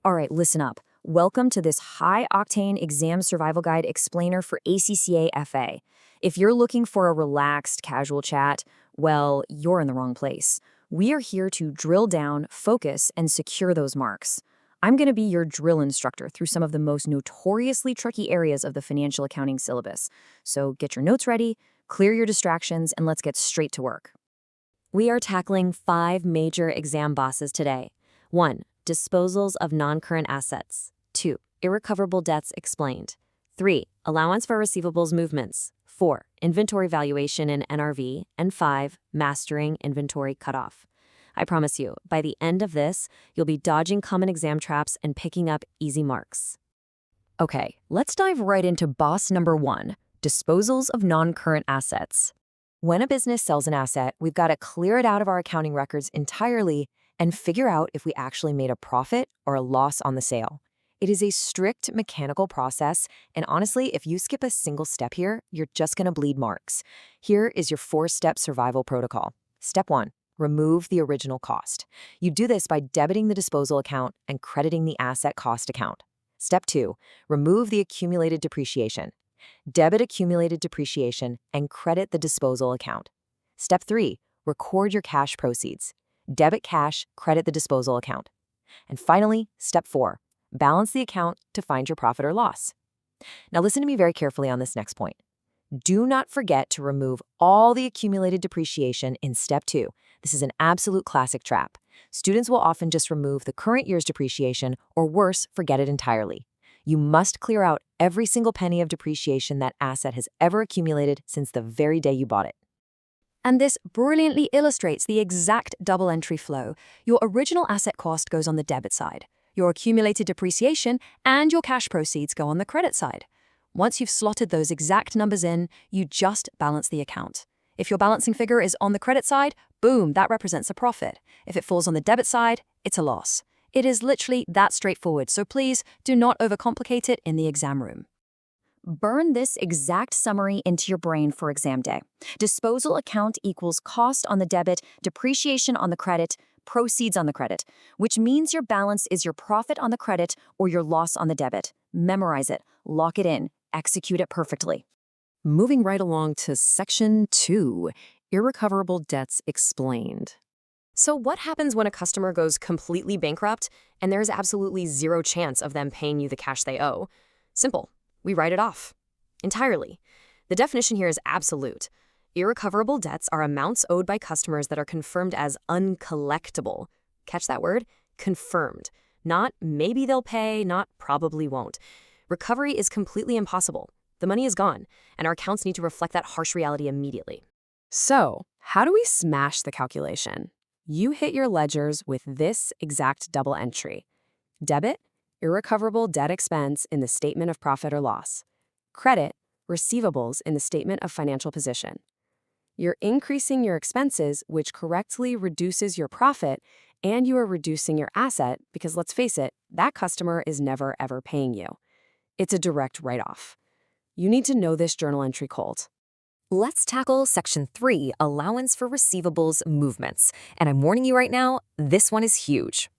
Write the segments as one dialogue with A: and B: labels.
A: All right, listen up. Welcome to this high-octane exam survival guide explainer for ACCA FA. If you're looking for a relaxed, casual chat, well, you're in the wrong place. We are here to drill down, focus, and secure those marks. I'm going to be your drill instructor through some of the most notoriously tricky areas of the financial accounting syllabus. So get your notes ready, clear your distractions, and let's get straight to work. We are tackling 5 major exam bosses today. 1. Disposals of non-current assets. 2. Irrecoverable debts explained. 3. Allowance for receivables movements. 4. Inventory valuation in NRV. And 5. Mastering inventory cutoff. I promise you, by the end of this, you'll be dodging common exam traps and picking up easy marks. Okay, let's dive right into boss number 1, disposals of non-current assets. When a business sells an asset, we've got to clear it out of our accounting records entirely and figure out if we actually made a profit or a loss on the sale. It is a strict mechanical process, and honestly, if you skip a single step here, you're just going to bleed marks. Here is your 4-step survival protocol. Step 1, remove the original cost. You do this by debiting the disposal account and crediting the asset cost account. Step 2, remove the accumulated depreciation. Debit accumulated depreciation and credit the disposal account. Step 3, record your cash proceeds. Debit cash, credit the disposal account. And finally, step 4, balance the account to find your profit or loss. Now listen to me very carefully on this next point. Do not forget to remove all the accumulated depreciation in step 2. This is an absolute classic trap. Students will often just remove the current year's depreciation, or worse, forget it entirely. You must clear out every single penny of depreciation that asset has ever accumulated since the very day you bought it. And this brilliantly illustrates the exact double entry flow. Your original asset cost goes on the debit side. Your accumulated depreciation and your cash proceeds go on the credit side. Once you've slotted those exact numbers in, you just balance the account. If your balancing figure is on the credit side, boom, that represents a profit. If it falls on the debit side, it's a loss. It is literally that straightforward, so please do not overcomplicate it in the exam room. Burn this exact summary into your brain for exam day. Disposal account equals cost on the debit, depreciation on the credit, proceeds on the credit, which means your balance is your profit on the credit or your loss on the debit. Memorize it, lock it in, execute it perfectly.
B: Moving right along to section 2, irrecoverable debts explained. So what happens when a customer goes completely bankrupt and there's absolutely zero chance of them paying you the cash they owe? Simple. We write it off. Entirely. The definition here is absolute. Irrecoverable debts are amounts owed by customers that are confirmed as uncollectible. Catch that word? Confirmed. Not maybe they'll pay, not probably won't. Recovery is completely impossible. The money is gone, and our accounts need to reflect that harsh reality immediately.
C: So, how do we smash the calculation? You hit your ledgers with this exact double entry. Debit, irrecoverable debt expense in the statement of profit or loss. Credit, receivables in the statement of financial position. You're increasing your expenses, which correctly reduces your profit, and you are reducing your asset because, let's face it, that customer is never ever paying you. It's a direct write-off. You need to know this journal entry cold.
A: Let's tackle section 3, allowance for receivables movements. And I'm warning you right now, this one is huge.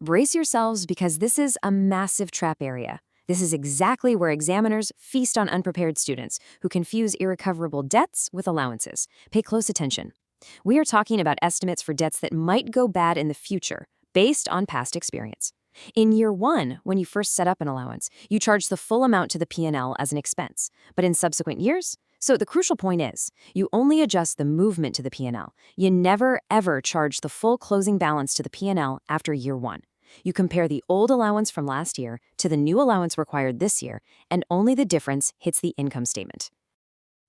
A: Brace yourselves because this is a massive trap area. This is exactly where examiners feast on unprepared students who confuse irrecoverable debts with allowances. Pay close attention. We are talking about estimates for debts that might go bad in the future based on past experience. In year 1, when you first set up an allowance, you charge the full amount to the P&L as an expense. But in subsequent years, so the crucial point is, you only adjust the movement to the P&L. You never, ever charge the full closing balance to the P&L after year 1. You compare the old allowance from last year to the new allowance required this year, and only the difference hits the income statement.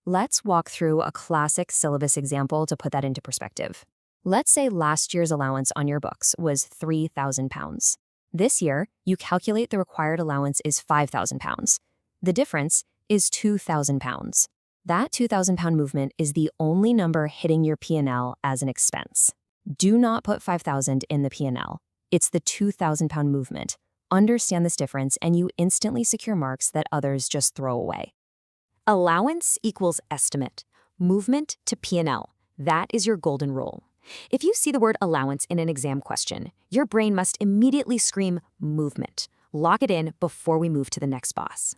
A: Let's walk through a classic syllabus example to put that into perspective. Let's say last year's allowance on your books was £3,000. This year, you calculate the required allowance is £5,000. The difference is £2,000. That £2,000 movement is the only number hitting your P&L as an expense. Do not put $5,000 in the P&L. It's the £2,000 movement. Understand this difference and you instantly secure marks that others just throw away. Allowance equals estimate. Movement to P&L. That is your golden rule. If you see the word allowance in an exam question, your brain must immediately scream movement. Lock it in before we move to the next boss.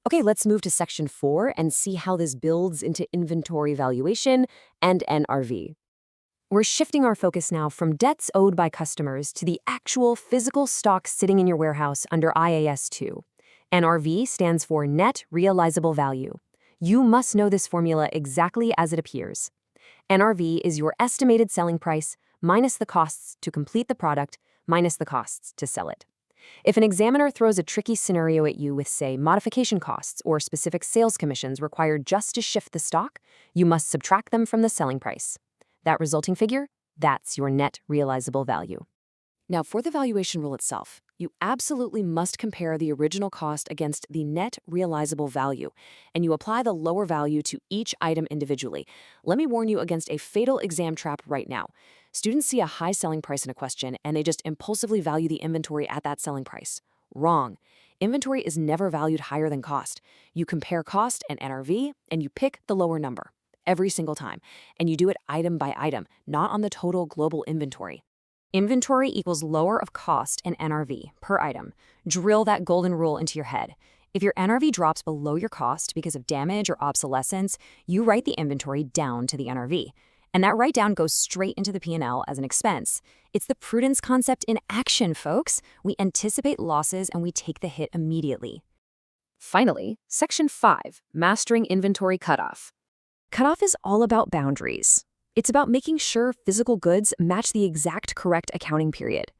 C: Okay, let's move to section 4 and see how this builds into inventory valuation and NRV. We're shifting our focus now from debts owed by customers to the actual physical stock sitting in your warehouse under IAS 2. NRV stands for Net Realizable Value. You must know this formula exactly as it appears. NRV is your estimated selling price minus the costs to complete the product minus the costs to sell it. If an examiner throws a tricky scenario at you with, say, modification costs or specific sales commissions required just to shift the stock, you must subtract them from the selling price. That resulting figure, that's your net realizable value. Now, for the valuation rule itself, you absolutely must compare the original cost against the net realizable value, and you apply the lower value to each item individually. Let me warn you against a fatal exam trap right now. Students see a high selling price in a question, and they just impulsively value the inventory at that selling price. Wrong. Inventory is never valued higher than cost. You compare cost and NRV, and you pick the lower number every single time, and you do it item by item, not on the total global inventory.
A: Inventory equals lower of cost and NRV per item. Drill that golden rule into your head. If your NRV drops below your cost because of damage or obsolescence, you write the inventory down to the NRV. And that write-down goes straight into the P&L as an expense. It's the prudence concept in action, folks. We anticipate losses and we take the hit immediately.
C: Finally, Section 5, Mastering Inventory Cutoff. Cutoff is all about boundaries. It's about making sure physical goods match the exact correct accounting period.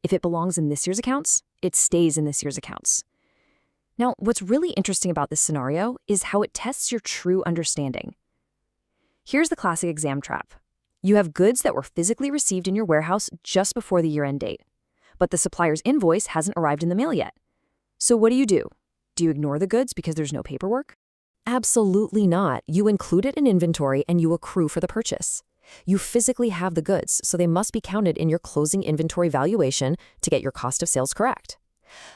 C: If it belongs in this year's accounts, it stays in this year's accounts. Now, what's really interesting about this scenario is how it tests your true understanding. Here's the classic exam trap. You have goods that were physically received in your warehouse just before the year-end date, but the supplier's invoice hasn't arrived in the mail yet. So what do? Do you ignore the goods because there's no paperwork? Absolutely not. You include it in inventory and you accrue for the purchase. You physically have the goods, so they must be counted in your closing inventory valuation to get your cost of sales correct.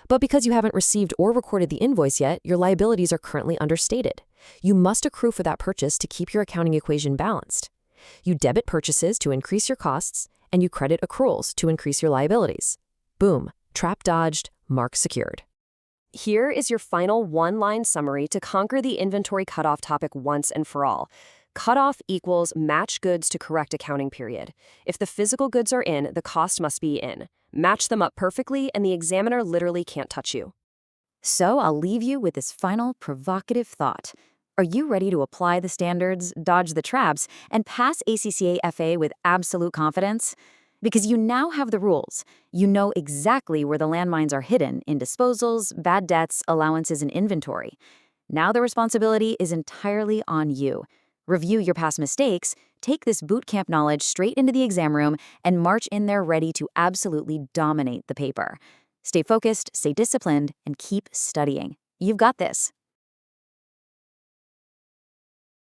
C: But because you haven't received or recorded the invoice yet, your liabilities are currently understated. You must accrue for that purchase to keep your accounting equation balanced. You debit purchases to increase your costs, and you credit accruals to increase your liabilities. Boom, trap dodged, mark secured. Here is your final one-line summary to conquer the inventory cutoff topic once and for all. Cutoff equals match goods to correct accounting period. If the physical goods are in, the cost must be in. Match them up perfectly, and the examiner literally can't touch you.
A: So I'll leave you with this final provocative thought. Are you ready to apply the standards, dodge the traps, and pass ACCA FA with absolute confidence? Because you now have the rules. You know exactly where the landmines are hidden in disposals, bad debts, allowances, and inventory. Now the responsibility is entirely on you. Review your past mistakes, take this bootcamp knowledge straight into the exam room, and march in there ready to absolutely dominate the paper. Stay focused, stay disciplined, and keep studying. You've got this.